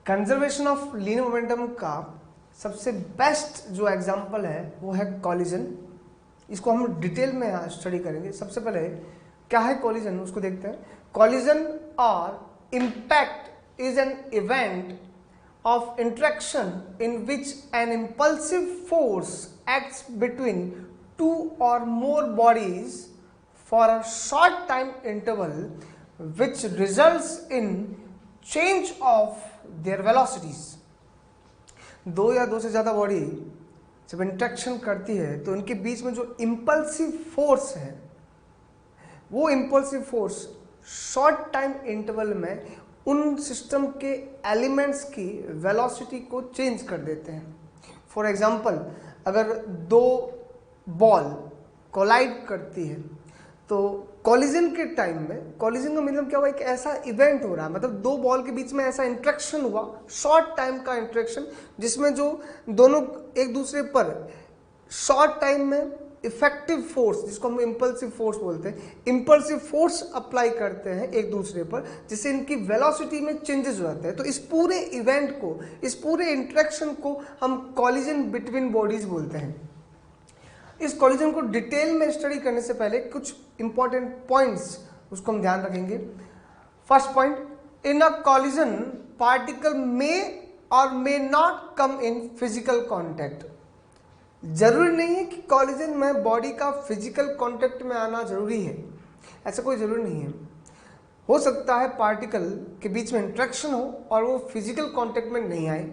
Conservation of linear momentum का सबसे best जो एग्जांपल है वो है कॉलिजन। इसको हम डिटेल में यहाँ स्टडी करेंगे। सबसे पहले क्या है कॉलिजन उसको देखते हैं। कॉलिजन और impact is an event of interaction in which an impulsive force acts between two or more bodies for a short time interval which results in change of their velocities। दो या दो से ज़्यादा body जब interaction करती है तो उनके बीच में जो इम्पल्सिव फोर्स है वो impulsive force short time interval में उन सिस्टम के एलिमेंट्स की वेलोसिटी को चेंज कर देते हैं। फॉर एग्जांपल अगर दो बॉल कोलाइड करती है तो कॉलिजन के टाइम में, कॉलिजन का मतलब क्या हुआ, एक ऐसा इवेंट हो रहा है, मतलब दो बॉल के बीच में ऐसा इंट्रैक्शन हुआ, शॉर्ट टाइम का इंट्रैक्शन, जिसमें जो दोनों एक दूसरे पर शॉर्ट टाइम में इफेक्टिव फोर्स, जिसको हम इम्पल्सिव फोर्स बोलते हैं, इम्पल्सिव फोर्स अप्लाई करते हैं एक दूसरे पर, जिससे इनकी वेलोसिटी में चेंजेस हो जाते हैं। तो इस पूरे इवेंट को, इस पूरे इंट्रैक्शन को हम कॉलिजन बिटवीन बॉडीज बोलते हैं। इस कॉलिजन को डिटेल में स्टडी करने से पहले कुछ इंपॉर्टेंट पॉइंट्स उसको हम ध्यान रखेंगे। फर्स्ट पॉइंट, इन अ कॉलिजन पार्टिकल मे और may not come in physical contact. जरूरी नहीं है कि कॉलिजन में बॉडी का फिजिकल कांटेक्ट में आना जरूरी है, ऐसा कोई जरूरी नहीं है। हो सकता है पार्टिकल के बीच में इंट्रैक्शन हो और वो फिजिकल कांटेक्ट में नहीं आए।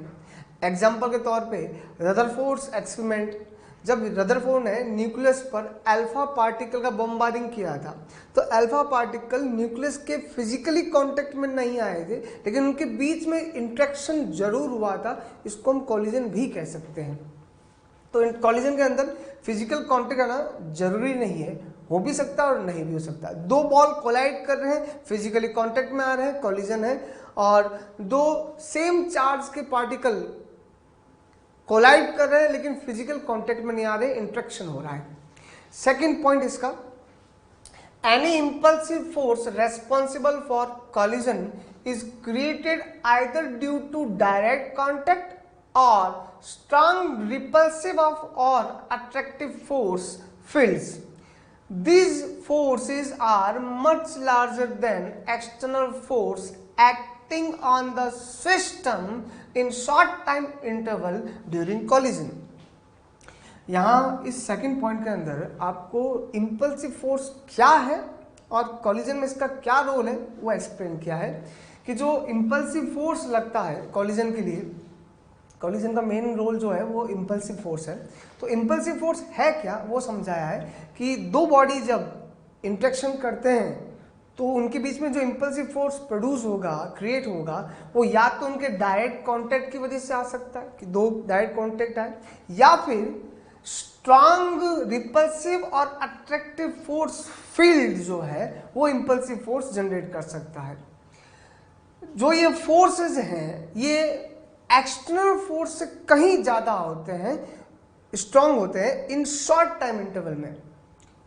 एग्जांपल के तौर पे रदरफोर्ड्स एक्सपेरिमेंट, जब रदरफोर्ड ने न्यूक्लियस पर अल्फा पार्टिकल का बम्बार्डिंग किया था तो अल्फा पार्टिकल न्यूक्लियस के फिजिकली कांटेक्ट में नहीं आए थे, लेकिन उनके बीच में इंट्रैक्शन जरूर हुआ था। इसको हम कॉलिजन भी कह सकते हैं। तो कॉलिजन के अंदर फिजिकल कांटेक्ट आना जरूरी नहीं है, हो भी सकता है और नहीं भी हो सकता। दो बॉल कोलाइड कर रहे हैं, फिजिकली कांटेक्ट में आ रहे हैं, कॉलिजन है। और दो सेम चार्ज के पार्टिकल कोलाइड कर रहे हैं लेकिन फिजिकल कांटेक्ट में नहीं आ रहे, इंट्रैक्शन हो रहा है। सेकंड पॉइंट इसका, any impulsive force responsible for collision is created either due to direct contact or strong repulsive of or attractive force fields. These forces are much larger than external force acting on the system in short time interval during collision. यहाँ इस second point के अंदर आपको impulsive force क्या है और collision में इसका क्या रोल है वो एक्सप्लेन किया है। कि जो इम्पल्सिव फोर्स लगता है कॉलिजन के लिए, कॉलिजन का मेन रोल जो है वो इम्पल्सिव फोर्स है। तो इम्पल्सिव फोर्स है क्या वो समझाया है कि दो बॉडी जब इंट्रैक्शन करते हैं तो उनके बीच में जो इम्पल्सिव फोर्स प्रोड्यूस होगा, क्रिएट होगा, वो या तो उनके डायरेक्ट कांटेक्ट की वजह से आ सकता है कि दो डायरेक्ट कांटेक्ट आए, या फिर स्ट्रांग रिपल्सिव और अट्रैक्टिव फोर्स फील्ड जो है वो इम्पल्सिव फोर्स जनरेट कर सकता है। जो ये फोर्सेस हैं ये एक्सटर्नल फोर्स से कहीं ज्यादा होते हैं, स्ट्रांग होते हैं इन शॉर्ट टाइम इंटरवल में।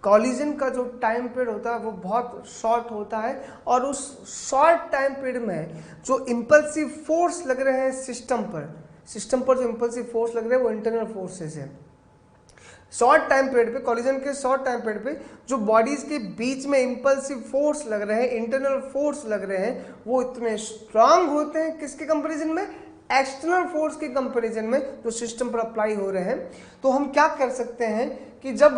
कॉलिजन का जो टाइम पीरियड होता है वो बहुत शॉर्ट होता है और उस शॉर्ट टाइम पीरियड में जो इम्पल्सिव फोर्स लग रहे हैं सिस्टम पर जो इम्पल्सिव फोर्स लग रहे हैं वो इंटरनल फोर्सेस है। शॉर्ट टाइम पीरियड पे, कॉलिजन के शॉर्ट टाइम पीरियड पे जो बॉडीज के बीच में इम्पल्सिव फोर्स लग रहे हैं, इंटरनल फोर्स लग रहे हैं, वो इतने स्ट्रांग होते हैं किसके कंपेरिजन में, एक्सटर्नल फोर्स के कंपैरिजन में जो सिस्टम पर अप्लाई हो रहे हैं। तो हम क्या कर सकते हैं कि जब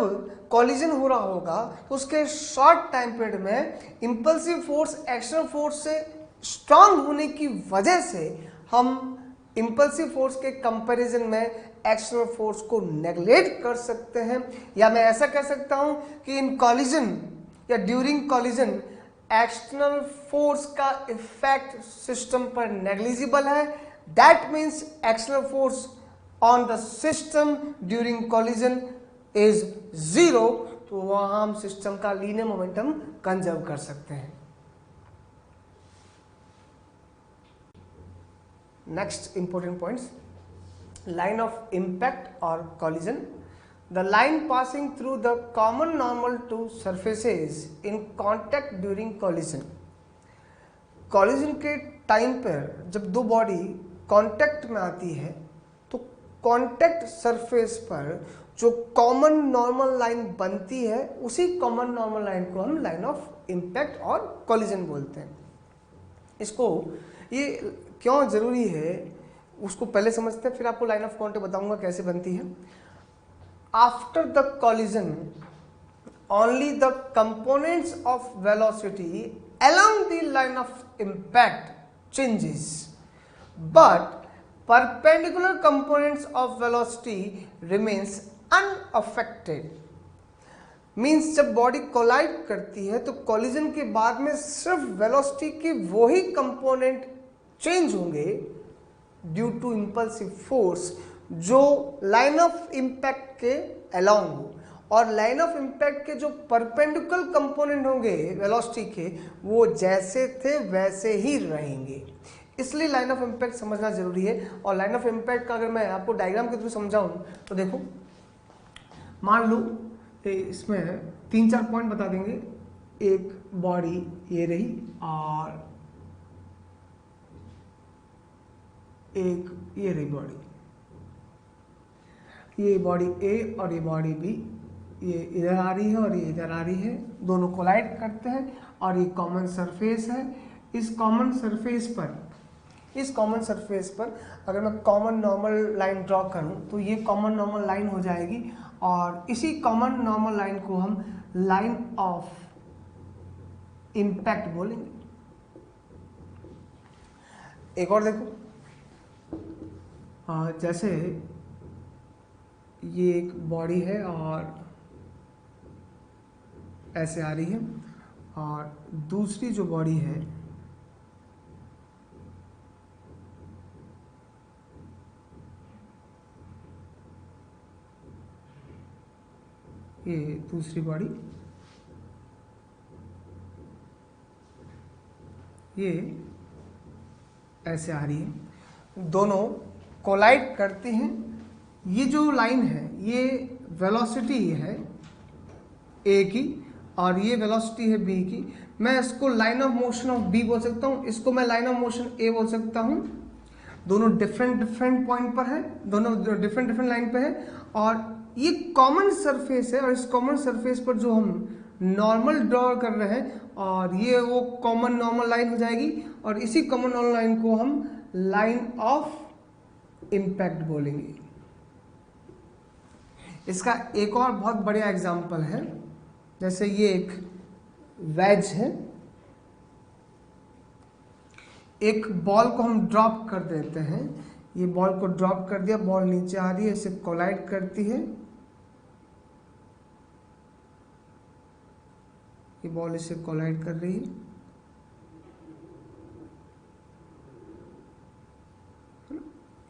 कॉलिजन हो रहा होगा तो उसके शॉर्ट टाइम पीरियड में इंपल्सिव फोर्स एक्सटर्नल फोर्स से स्ट्रांग होने की वजह से हम इंपल्सिव फोर्स के कंपैरिजन में एक्सटर्नल फोर्स को नेग्लेक्ट कर सकते हैं। या मैं ऐसा कह सकता हूं कि इन कॉलिजन या ड्यूरिंग कॉलिजन एक्सटर्नल फोर्स का इफेक्ट सिस्टम पर नेग्लिजिबल है। That means external force on the system during collision is 0, तो वहां हम सिस्टम का लीनियर मोमेंटम कंजर्व कर सकते हैं। Next important points, line of impact और collision. The line passing through the common normal to surfaces in contact during collision. Collision के time पर जब दो बॉडी कांटेक्ट में आती है तो कांटेक्ट सरफेस पर जो कॉमन नॉर्मल लाइन बनती है उसी कॉमन नॉर्मल लाइन को हम लाइन ऑफ इम्पैक्ट और कॉलिजन बोलते हैं। इसको ये क्यों जरूरी है उसको पहले समझते हैं, फिर आपको लाइन ऑफ कांटेक्ट बताऊंगा कैसे बनती है। After the collision only the components of velocity along the line of impact changes, but perpendicular components of velocity remains unaffected। Means जब बॉडी कोलाइड करती है तो कॉलिजन के बाद में सिर्फ वेलोसिटी के वही कंपोनेंट चेंज होंगे ड्यू टू इंपल्सिव फोर्स जो लाइन ऑफ इम्पैक्ट के अलोंग हो, और लाइन ऑफ इम्पैक्ट के जो परपेंडिकुलर कंपोनेंट होंगे वेलोसिटी के वो जैसे थे वैसे ही रहेंगे। इसलिए लाइन ऑफ इम्पैक्ट समझना जरूरी है। और लाइन ऑफ इम्पैक्ट का अगर मैं आपको डायग्राम के थ्रू समझाऊं तो देखो, मान लो इसमें 3-4 पॉइंट बता देंगे। एक बॉडी ये रही और एक ये रही बॉडी, ये बॉडी ए और ये बॉडी बी, ये इधर आ रही है और ये इधर आ रही है, दोनों कोलाइड करते हैं और ये कॉमन सरफेस है। इस कॉमन सरफेस पर अगर मैं कॉमन नॉर्मल लाइन ड्रॉ करूं तो ये कॉमन नॉर्मल लाइन हो जाएगी और इसी कॉमन नॉर्मल लाइन को हम लाइन ऑफ इम्पैक्ट बोलेंगे। एक और देखो, जैसे ये एक बॉडी है और ऐसे आ रही है और दूसरी जो बॉडी है ये दूसरी बॉडी ये ऐसे आ रही है, दोनों कोलाइड करते हैं। ये जो लाइन है ये वेलोसिटी है ए की और ये वेलोसिटी है बी की। मैं इसको line of motion of B बोल सकता हूँ, इसको मैं लाइन ऑफ मोशन ए बोल सकता हूँ। दोनों डिफरेंट पॉइंट पर है, दोनों डिफरेंट लाइन पे है और ये कॉमन सरफेस है और इस कॉमन सरफेस पर जो हम नॉर्मल ड्रॉ कर रहे हैं और ये वो कॉमन नॉर्मल लाइन हो जाएगी और इसी कॉमन नॉर्मल लाइन को हम लाइन ऑफ इम्पैक्ट बोलेंगे। इसका एक और बहुत बढ़िया एग्जाम्पल है, जैसे ये एक वेज है, एक बॉल को हम ड्रॉप कर देते हैं। ये बॉल को ड्रॉप कर दिया, बॉल नीचे आ रही है, इसे कोलाइड करती है, ये बॉल इसे कोलाइड कर रही है,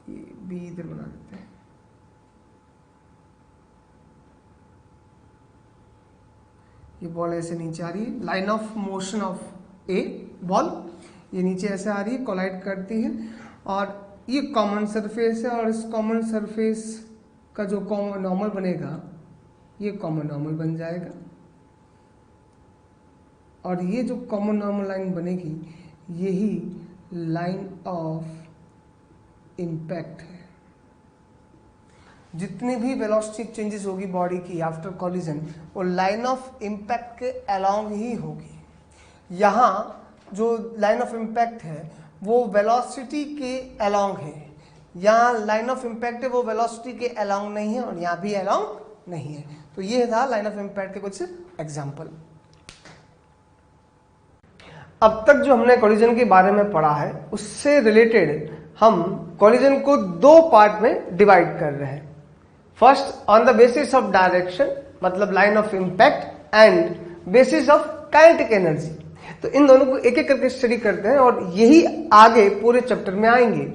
ये बी इधर बना देते हैं। ये बॉल ऐसे नीचे आ रही है, line of motion of A ball, ये नीचे ऐसे आ रही है, कोलाइड करती है और ये कॉमन सरफेस है और इस कॉमन सरफेस का जो कॉमन नॉर्मल बनेगा ये कॉमन नॉर्मल बन जाएगा और ये जो कॉमन नॉर्मल लाइन बनेगी यही लाइन ऑफ इम्पैक्ट है। जितनी भी वेलोसिटी चेंजेस होगी बॉडी की आफ्टर कॉलिजन वो लाइन ऑफ इम्पैक्ट के अलोंग ही होगी। यहाँ जो लाइन ऑफ इम्पैक्ट है वो वेलोसिटी के अलोंग है, यहाँ लाइन ऑफ इम्पैक्ट है वो वेलोसिटी के अलोंग नहीं है और यहाँ भी अलोंग नहीं है। तो ये था लाइन ऑफ इम्पैक्ट के कुछ एग्जाम्पल। अब तक जो हमने कॉलिजन के बारे में पढ़ा है उससे रिलेटेड हम कॉलिजन को दो पार्ट में डिवाइड कर रहे हैं। First on the basis of direction, मतलब line of impact, and basis of kinetic energy. तो इन दोनों को एक एक करके स्टडी करते हैं और यही आगे पूरे चैप्टर में आएंगे।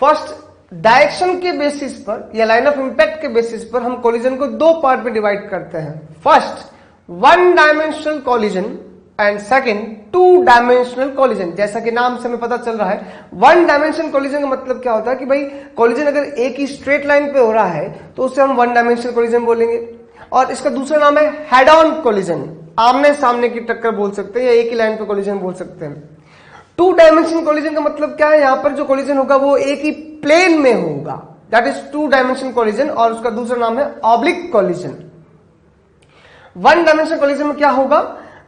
फर्स्ट डायरेक्शन के बेसिस पर या लाइन ऑफ इम्पैक्ट के बेसिस पर हम कॉलिजन को दो पार्ट में डिवाइड करते हैं। First one dimensional collision and second two dimensional collision. जैसा कि नाम से हमें पता चल रहा है वन डायमेंशनल कॉलिजन का मतलब क्या होता है कि भाई कॉलिजन अगर एक ही स्ट्रेट लाइन पे हो रहा है तो उसे हम वन डायमेंशनल कॉलिजन बोलेंगे। और इसका दूसरा नाम है हेड ऑन कॉलिजन, आमने सामने की टक्कर बोल सकते हैं या एक ही लाइन पे कॉलिजन बोल सकते हैं। टू डायमेंशन कोलिजन का मतलब क्या है, यहां पर जो कोलिजन होगा वो एक ही प्लेन में होगा, that is two dimension collision, और उसका दूसरा नाम है oblique collision. One dimension collision में क्या होगा,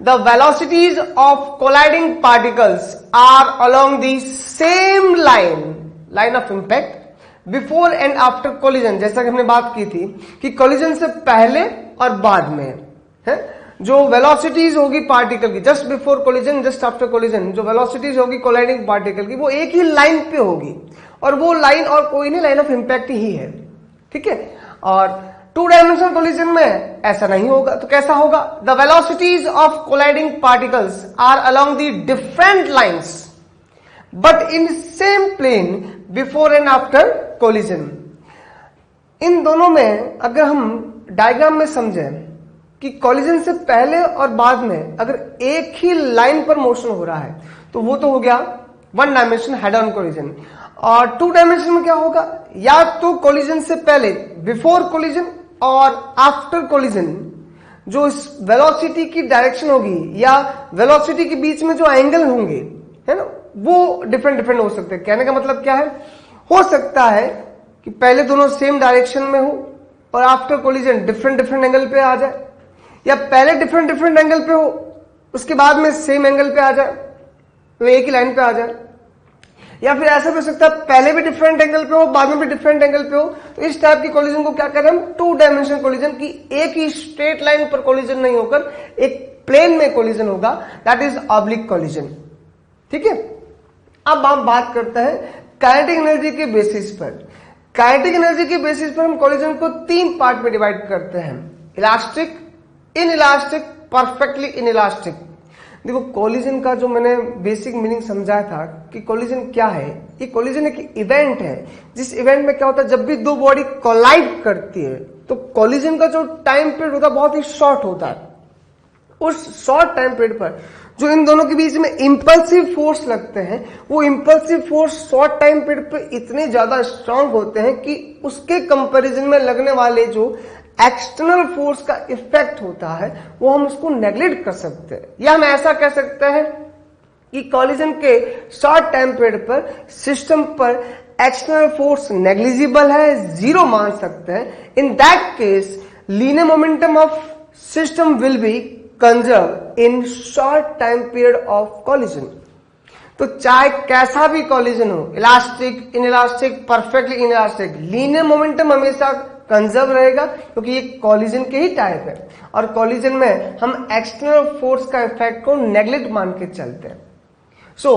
the velocities of colliding particles are along the same line of impact before and after collision. जैसा कि हमने बात की थी कि कोलिजन से पहले और बाद में है जो वेलोसिटीज होगी पार्टिकल की, just before collision just after collision, जो वेलोसिटीज होगी कोलाइडिंग पार्टिकल की वो एक ही लाइन पे होगी, और वो लाइन और कोई नहीं, लाइन ऑफ इंपैक्ट ही है, ठीक है। और टू डायमेंशनल कोलिजन में ऐसा नहीं होगा, तो कैसा होगा, the velocities of colliding particles are along the different lines but in same plane before and after collision. इन दोनों में अगर हम डायग्राम में समझें कि कोलिजन से पहले और बाद में अगर एक ही लाइन पर मोशन हो रहा है तो वो तो हो गया one dimension head on collision. और टू डायमेंशन में क्या होगा, या तो कोलिजन से पहले बिफोर कोलिजन और आफ्टर कोलिजन जो इस वेलोसिटी की डायरेक्शन होगी या वेलोसिटी के बीच में जो एंगल होंगे, है ना, वो डिफरेंट हो सकते हैं। कहने का मतलब क्या है, हो सकता है कि पहले दोनों सेम डायरेक्शन में हो और आफ्टर कोलिजन डिफरेंट एंगल पे आ जाए, या पहले डिफरेंट एंगल पे हो उसके बाद में सेम एंगल पे आ जाए, तो एक ही लाइन पे आ जाए, या फिर ऐसा भी हो सकता है पहले भी डिफरेंट एंगल पे हो बाद में भी डिफरेंट एंगल पे हो। तो इस टाइप की कोलिजन को क्या करें हम, टू डायमेंशनल कोलिजन, की एक ही स्ट्रेट लाइन पर कोलिजन नहीं होकर एक प्लेन में कोलिजन होगा, दैट इज ऑब्लिक कोलिजन, ठीक है। अब हम बात करते हैं काइनेटिक एनर्जी के बेसिस पर। काइनेटिक एनर्जी के बेसिस पर हम कोलिजन को तीन पार्ट में डिवाइड करते हैं, इलास्टिक, इनइलास्टिक, परफेक्टली इनइलास्टिक। देखो कोलिजन का जो मैंने बेसिक मीनिंग समझाया था कि कोलिजन क्या है, ये कोलिजन एक इवेंट है जिस इवेंट में क्या होता है, जब भी दो बॉडी कोलाइड करती है तो कोलिजन का जो टाइम पीरियड होता है बहुत ही शॉर्ट होता है। उस शॉर्ट टाइम पीरियड पर जो इन दोनों के बीच में इंपल्सिव फोर्स लगते हैं, वो impulsive force short time period पे इतने ज्यादा स्ट्रांग होते हैं कि उसके कंपैरिजन में लगने वाले जो एक्सटर्नल फोर्स का इफेक्ट होता है वो हम उसको नेग्लेक्ट कर सकते हैं, या हम ऐसा कह सकते हैं कि कोलिजन के शॉर्ट टाइम पीरियड पर सिस्टम पर एक्सटर्नल फोर्स नेग्लिजिबल है, जीरो मान सकते हैं। In that case linear momentum of system will be conserve in short time period of collision. तो चाहे कैसा भी कोलिजन हो, elastic, inelastic, perfectly inelastic, linear momentum हमेशा कंजर्व रहेगा क्योंकि ये कोलिजन के ही टाइप है, और कोलिजन में हम एक्सटर्नल फोर्स का इफेक्ट को नेग्लेक्ट मान के चलते हैं। सो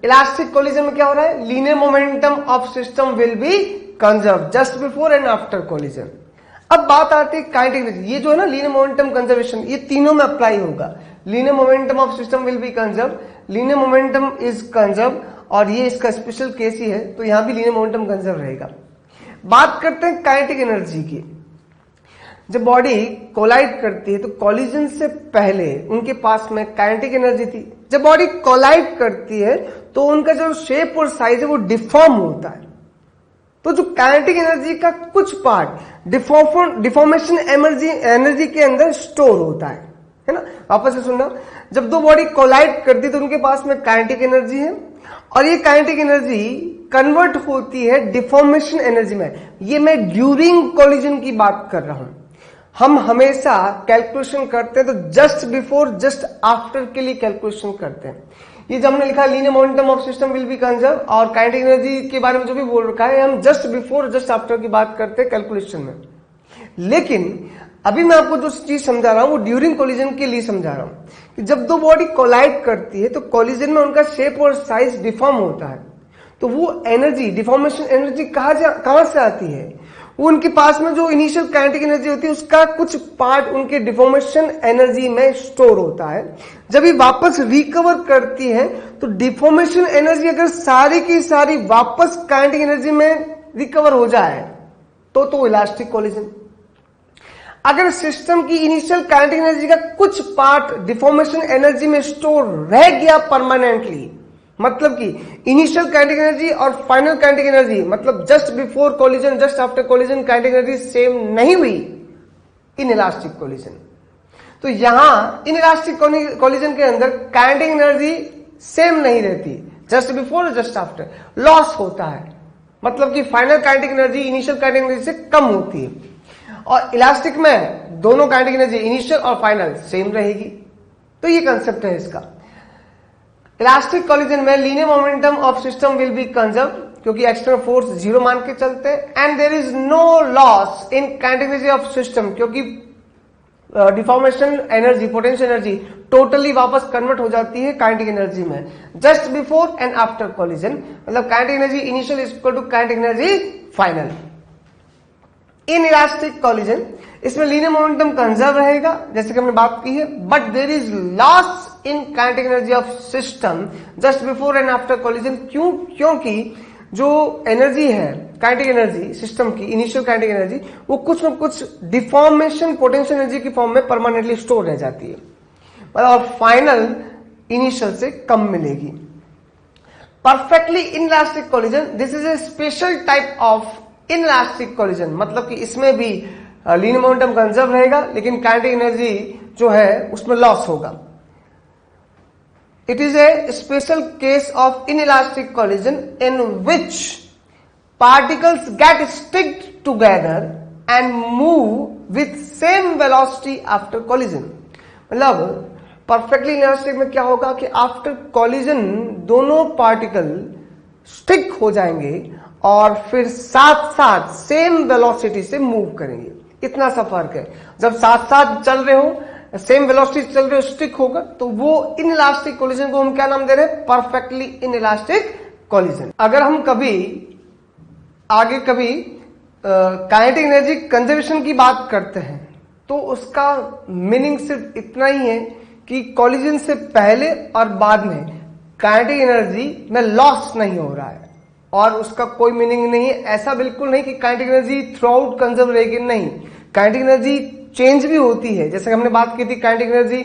इलास्टिक कोलिजन में क्या हो रहा है, linear momentum of system will be conserve just before and after collision. अब बात आती है काइनेटिक एनर्जी, ये जो है ना लीनियर मोमेंटम कंजर्वेशन, ये तीनों में अप्लाई होगा। Linear momentum of system will be conserve, linear momentum is conserve, और ये इसका स्पेशल केस ही है तो यहां भी लीनियर मोमेंटम कंजर्व रहेगा। बात करते हैं काइनेटिक एनर्जी की। जब बॉडी कोलाइड करती है तो कोलिजन से पहले उनके पास में काइनेटिक एनर्जी थी, जब बॉडी कोलाइड करती है तो उनका जो शेप और साइज है वो डिफॉर्म होता है। तो जो काइनेटिक एनर्जी का कुछ पार्ट डिफॉर्मेशन एनर्जी के अंदर स्टोर होता है ना। वापस से सुनना, जब दो बॉडी कोलाइड करती है तो उनके पास में काइनेटिक एनर्जी है, और ये काइनेटिक एनर्जी कन्वर्ट होती है डिफॉर्मेशन एनर्जी में। ये मैं ड्यूरिंग कोलिजन की बात कर रहा हूं। हम हमेशा कैलकुलेशन करते हैं तो जस्ट बिफोर जस्ट आफ्टर के लिए कैलकुलेशन करते हैं। ये जब हमने लिखा linear momentum of system will be conserve, और काइनेटिक एनर्जी के बारे में जो भी बोल रखा है हम जस्ट बिफोर जस्ट आफ्टर की बात करते हैं कैलकुलेशन में। लेकिन अभी मैं आपको जो चीज समझा रहा हूं वो ड्यूरिंग कोलिजन के लिए समझा रहा हूं कि जब दो बॉडी कोलाइड करती है तो कोलिजन में उनका शेप और साइज डिफॉर्म होता है। तो वो एनर्जी, डिफॉर्मेशन एनर्जी कहां से आती है, वो उनके पास में जो इनिशियल काइनेटिक एनर्जी होती है उसका कुछ पार्ट उनके डिफॉर्मेशन एनर्जी में स्टोर होता है। जब ये वापस रिकवर करती है तो डिफॉर्मेशन एनर्जी अगर सारी की सारी वापस काइनेटिक एनर्जी में रिकवर हो जाए तो इलास्टिक कोलिजन। अगर सिस्टम की इनिशियल काइनेटिक एनर्जी का कुछ पार्ट डिफॉर्मेशन एनर्जी में स्टोर रह गया परमानेंटली, मतलब कि इनिशियल काइनेटिक एनर्जी और फाइनल काइनेटिक एनर्जी, मतलब just before collision just after collision kinetic energy same नहीं हुई, इनइलास्टिक कोलिजन। तो यहां इनइलास्टिक कोलिजन के अंदर काइनेटिक एनर्जी सेम नहीं रहती, just before just after loss होता है, मतलब कि final kinetic energy initial kinetic energy से कम होती है। और इलास्टिक में दोनों काइनेटिक एनर्जी इनिशियल और फाइनल सेम रहेगी। तो ये कंसेप्ट है इसका। इलास्टिक कोलिजन में linear momentum of system will be conserve, क्योंकि एक्सटर्नल फोर्स जीरो मान के चलते हैं, and there is no loss in kinetic energy of system, क्योंकि deformation energy potential energy totally वापस कन्वर्ट हो जाती है काइनेटिक एनर्जी में just before and after collision, मतलब kinetic energy initial is equal to kinetic energy final. Inelastic collision इसमें linear momentum conserve रहेगा जैसे कि हमने बात की है, but there is loss in kinetic energy of system just before and after collision. क्यों? क्योंकि जो एनर्जी है काइनेटिक एनर्जी सिस्टम की इनिशियल काइनेटिक एनर्जी वो कुछ न कुछ डिफॉर्मेशन पोटेंशियल एनर्जी की फॉर्म में परमानेंटली स्टोर रह जाती है और फाइनल इनिशियल से कम मिलेगी। Perfectly inelastic collision, this is a special type of inelastic collision, मतलब कि इसमें भी लीनियर मोमेंटम कंजर्व रहेगा लेकिन काइनेटिक एनर्जी जो है उसमें लॉस होगा। It is a special case of inelastic collision in which particles get stick together and move with same velocity after collision। मतलब परफेक्टली इनइलास्टिक में क्या होगा कि आफ्टर कॉलिजन दोनों पार्टिकल स्टिक हो जाएंगे और फिर साथ साथ सेम वेलोसिटी से मूव करेंगे। इतना सा फर्क है। जब साथ साथ चल रहे हो सेम वेलोसिटी चल रहे हो स्टिक होगा तो वो इनइलास्टिक कोलिजन को हम क्या नाम दे रहे हैं? Perfectly inelastic collision. अगर हम कभी आगे काइनेटिक एनर्जी कंजर्वेशन की बात करते हैं तो उसका मीनिंग सिर्फ इतना ही है कि कोलिजन से पहले और बाद में काइनेटिक एनर्जी में लॉस नहीं हो रहा है और उसका कोई मीनिंग नहीं है। ऐसा बिल्कुल नहीं कि kinetic energy through out conserve रहेगी, नहीं, काइनेटिक एनर्जी चेंज भी होती है। जैसे हमने बात की थी kinetic energy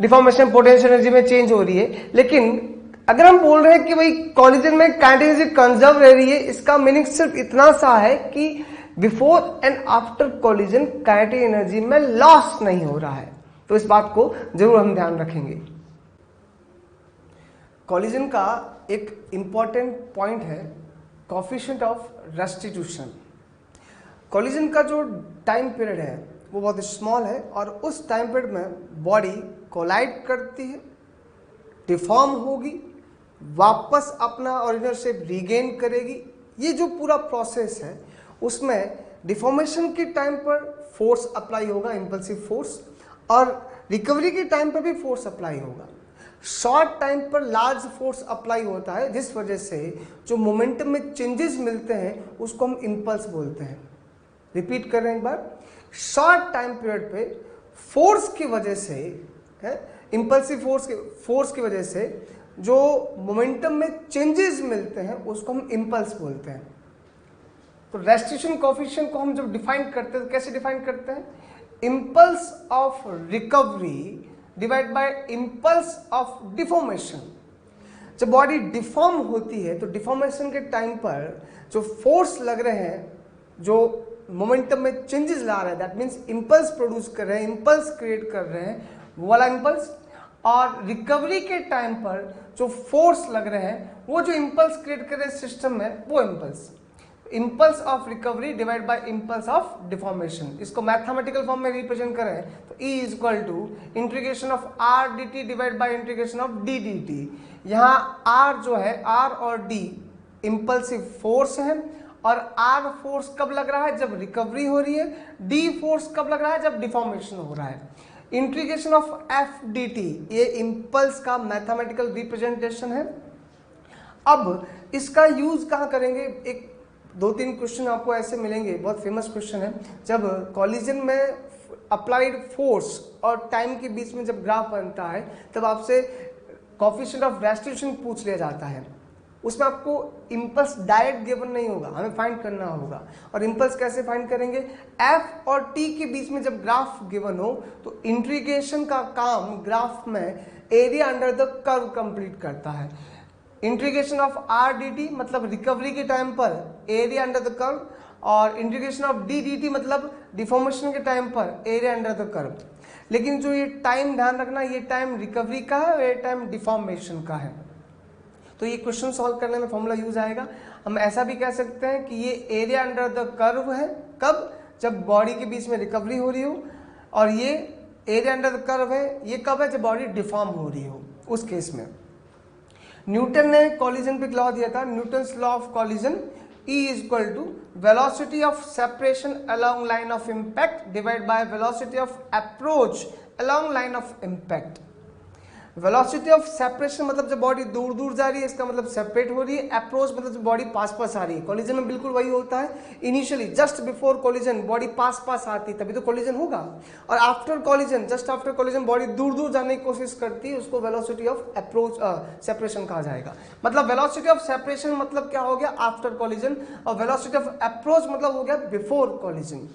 deformation potential energy में चेंज हो रही है, लेकिन अगर हम बोल रहे हैं कि भाई कॉलिजन में काइनेटिक एनर्जी कंजर्व रह रही है, इसका मीनिंग सिर्फ इतना सा है कि before and after collision kinetic energy में लॉस नहीं हो रहा है। तो इस बात को जरूर हम ध्यान रखेंगे। कॉलिजन का एक इंपॉर्टेंट पॉइंट है कोएफिशिएंट ऑफ रेस्टिट्यूशन। कॉलिजन का जो टाइम पीरियड है वो बहुत स्मॉल है और उस टाइम पीरियड में बॉडी कोलाइड करती है, डिफॉर्म होगी, वापस अपना ओरिजिनल शेप रीगेन करेगी। ये जो पूरा प्रोसेस है उसमें डिफॉर्मेशन के टाइम पर फोर्स अप्लाई होगा, इंपल्सिव फोर्स, और रिकवरी के टाइम पर भी फोर्स अप्लाई होगा। शॉर्ट टाइम पर लार्ज फोर्स अप्लाई होता है जिस वजह से जो मोमेंटम में चेंजेस मिलते हैं उसको हम इंपल्स बोलते हैं। रिपीट कर रहे हैं एक बार, शॉर्ट टाइम पीरियड पे फोर्स की वजह से इंपल्सिव फोर्स की वजह से जो मोमेंटम में चेंजेस मिलते हैं उसको हम इंपल्स बोलते हैं। तो रेस्टिट्यूशन कोएफिशिएंट को हम जब डिफाइन करते हैं तो कैसे डिफाइन करते हैं? Impulse of recovery divide by impulse of deformation. जब बॉडी डिफॉर्म होती है तो डिफॉर्मेशन के टाइम पर जो फोर्स लग रहे हैं, जो मोमेंटम में चेंजेस ला रहे हैं, दैट मीन्स इंपल्स प्रोड्यूस कर रहे हैं, इंपल्स क्रिएट कर रहे हैं, वो वाला इंपल्स। और रिकवरी के टाइम पर जो फोर्स लग रहे हैं वो जो इंपल्स क्रिएट कर रहे हैं सिस्टम में, वो impulse. Impulse of recovery divide by impulse of deformation. इसको मैथमेटिकल फॉर्म में रिप्रेजेंट करें तो E is equal to integration of R dt divide by integration of D dt। यहाँ R जो है, R और D इंपल्सिव फोर्स है, और R फोर्स कब लग रहा है? जब रिकवरी हो रही है। D फोर्स कब लग रहा है? जब डिफॉर्मेशन हो रहा है। इंटीग्रेशन ऑफ F dt ये इंपल्स का मैथमेटिकल रिप्रेजेंटेशन है। अब इसका यूज कहाँ करेंगे? एक 2-3 क्वेश्चन आपको ऐसे मिलेंगे, बहुत फेमस क्वेश्चन है। जब कॉलिजन में अप्लाइड फोर्स और टाइम के बीच में जब ग्राफ बनता है तब आपसे कोएफिशिएंट ऑफ रेस्टिट्यूशन पूछ लिया जाता है। उसमें आपको इंपल्स डायरेक्ट गिवन नहीं होगा, हमें फाइंड करना होगा। और इंपल्स कैसे फाइंड करेंगे? F और T के बीच में जब ग्राफ गिवन हो तो इंटीग्रेशन का काम ग्राफ में area under the curve complete करता है। इंटीग्रेशन ऑफ R dt मतलब रिकवरी के टाइम पर एरिया अंडर द कर्व, और इंटीग्रेशन ऑफ D dt मतलब डिफॉर्मेशन के टाइम पर एरिया अंडर द कर्व। लेकिन जो ये टाइम ध्यान रखना, ये टाइम रिकवरी का है और ये टाइम डिफॉर्मेशन का है। तो ये क्वेश्चन सॉल्व करने में फॉर्मूला यूज आएगा। हम ऐसा भी कह सकते हैं कि ये एरिया अंडर द कर्व है, कब? जब बॉडी के बीच में रिकवरी हो रही हो, और ये एरिया अंडर द कर्व है, ये कब है? जब बॉडी डिफॉर्म हो रही हो, उस केस में। न्यूटन ने कॉलिजन पे लॉ दिया था, Newton's law of collision, E is equal to velocity of separation along line of impact divided by velocity of approach along line of impact। Velocity of separation मतलब जब body दूर दूर जा रही है, इसका मतलब सेपरेट हो रही है। अप्रोच मतलब जब बॉडी पास पास आ रही है। कोलिजन में बिल्कुल वही होता है, initially just before collision body पास पास आती है, तभी तो कोलिजन होगा। और after collision, just after collision body दूर दूर जाने की कोशिश करती है, उसको वेलोसिटी ऑफ अप्रोच सेपरेशन कहा जाएगा। मतलब वेलोसिटी ऑफ सेपरेशन मतलब क्या हो गया? आफ्टर कोलिजन, और वेलोसिटी ऑफ अप्रोच मतलब हो गया बिफोर कोलिजन।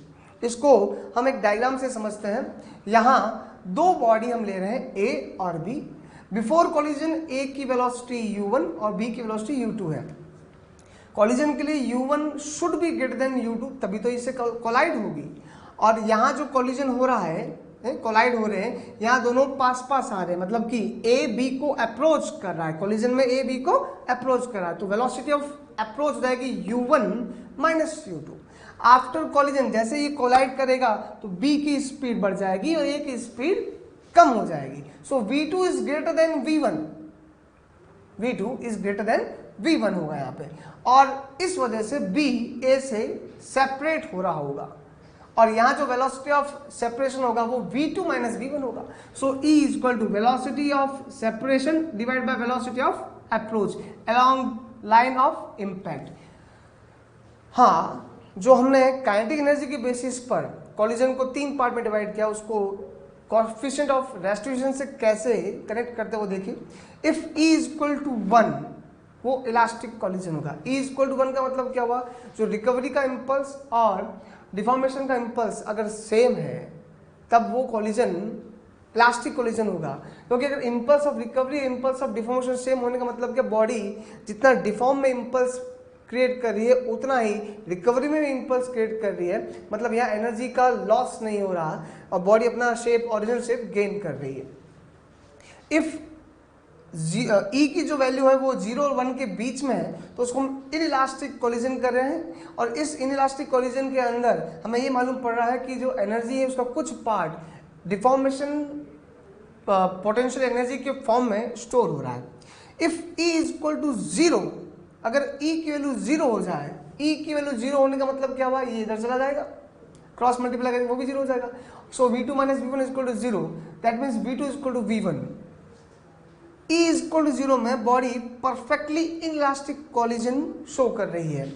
इसको हम एक डायग्राम से समझते हैं। यहाँ दो बॉडी हम ले रहे हैं, ए और बी। बिफोर कॉलिजन ए की वेलोसिटी u1 और बी की वेलोसिटी u2 है। कॉलिजन के लिए u1 should be greater than u2, तभी तो इससे कोलाइड होगी। और यहाँ जो कॉलिजन हो रहा है, कोलाइड हो रहे हैं, यहाँ दोनों पास पास आ रहे हैं, मतलब कि ए बी को अप्रोच कर रहा है। कॉलिजन में ए बी को अप्रोच कर रहा है, तो वेलोसिटी ऑफ अप्रोच हो जाएगी u1 minus u2। After collision जैसे ये कोलाइड करेगा तो B की स्पीड बढ़ जाएगी और A की स्पीड कम हो जाएगी। सो V2 is greater than V1, V2 is greater than V1 होगा यहाँ पे, और इस वजह से B A से सेपरेट हो रहा होगा, और यहाँ जो वेलोसिटी ऑफ सेपरेशन होगा वो V2 माइनस V1 होगा। So E is equal to velocity of separation divide by velocity of approach along line of impact. हाँ, जो हमने काइनेटिक एनर्जी के बेसिस पर कॉलिजन को 3 पार्ट में डिवाइड किया, उसको कोएफिशिएंट ऑफ रेस्टिट्यूशन से कैसे कनेक्ट करते हो देखिए। If E is equal to 1 वो इलास्टिक कॉलिजन होगा। E इज इक्वल टू 1 का मतलब क्या हुआ? जो रिकवरी का इम्पल्स और डिफॉर्मेशन का इम्पल्स अगर सेम है तब वो कॉलिजन इलास्टिक कॉलिजन होगा। क्योंकि अगर impulse of recovery, impulse of deformation same होने का मतलब क्या? बॉडी जितना डिफॉर्म में इम्पल्स क्रिएट कर रही है उतना ही रिकवरी में भी इम्पल्स क्रिएट कर रही है, मतलब यहाँ एनर्जी का लॉस नहीं हो रहा और बॉडी अपना शेप, ओरिजिनल शेप गेन कर रही है। इफ E की जो वैल्यू है वो 0 और 1 के बीच में है तो उसको हम इनइलास्टिक कोलिजन कर रहे हैं, और इस इनइलास्टिक कोलिजन के अंदर हमें ये मालूम पड़ रहा है कि जो एनर्जी है उसका कुछ पार्ट डिफॉर्मेशन पोटेंशियल एनर्जी के फॉर्म में स्टोर हो रहा है। If E is equal to 0, अगर E की वैल्यू 0 हो जाए, E की वैल्यू 0 होने का मतलब क्या हुआ? ये इधर चला जाएगा, क्रॉस मल्टीप्लाई करेंगे वो भी 0 हो जाएगा। So V2 minus V1 is equal to 0, that means V2 is equal to V1। E is equal to 0 में body perfectly inelastic collision show कर रही है,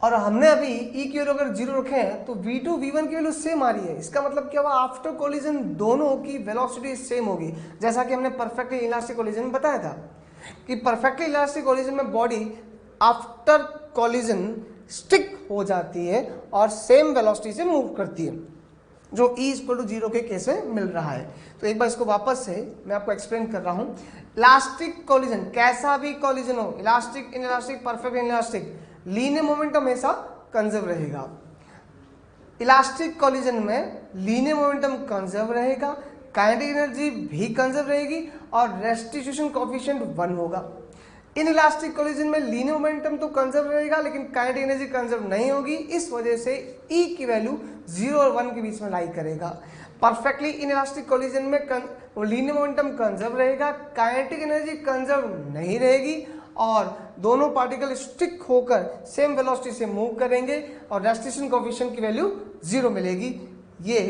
और हमने अभी E की वैल्यू अगर 0 रखे हैं तो V2 V1 की वैल्यू सेम आ रही है। इसका मतलब क्या हुआ? आफ्टर कॉलिजन दोनों की वेलोसिटी सेम होगी, जैसा कि हमने परफेक्टली इनइलास्टिक कॉलिजन में बताया था कि परफेक्टली इलास्टिक कॉलिजन में बॉडी आफ्टर कॉलिजन स्टिक हो जाती है और सेम वेलोसिटी से मूव करती है, जो E इक्वल टू 0 के केस में मिल रहा है। तो एक बार इसको वापस से मैं आपको एक्सप्लेन कर रहा हूँ। इलास्टिक कॉलिजन, कैसा भी कॉलिजन हो, elastic, inelastic, perfect inelastic, linear moment हमेशा कंजर्व रहेगा। इलास्टिक कॉलिजन में लीनियर मोमेंटम कंजर्व रहेगा, काइनेटिक एनर्जी भी कंजर्व रहेगी, और रेस्टिट्यूशन कोएफिशिएंट 1 होगा। इन इलास्टिक कॉलिजन में लीनियर मोमेंटम तो कंजर्व रहेगा लेकिन काइनेटिक एनर्जी कंजर्व नहीं होगी, इस वजह से E की वैल्यू 0 और 1 के बीच में लाई करेगा। परफेक्टली इन इलास्टिक कॉलिजन में लीनियर मोमेंटम कंजर्व रहेगा, काइनेटिक एनर्जी कंजर्व नहीं रहेगी, और दोनों पार्टिकल स्टिक होकर सेम वेलोसिटी से मूव करेंगे और रेस्टिट्यूशन कोएफिशिएंट की वैल्यू 0 मिलेगी। ये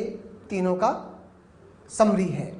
तीनों का समरी है।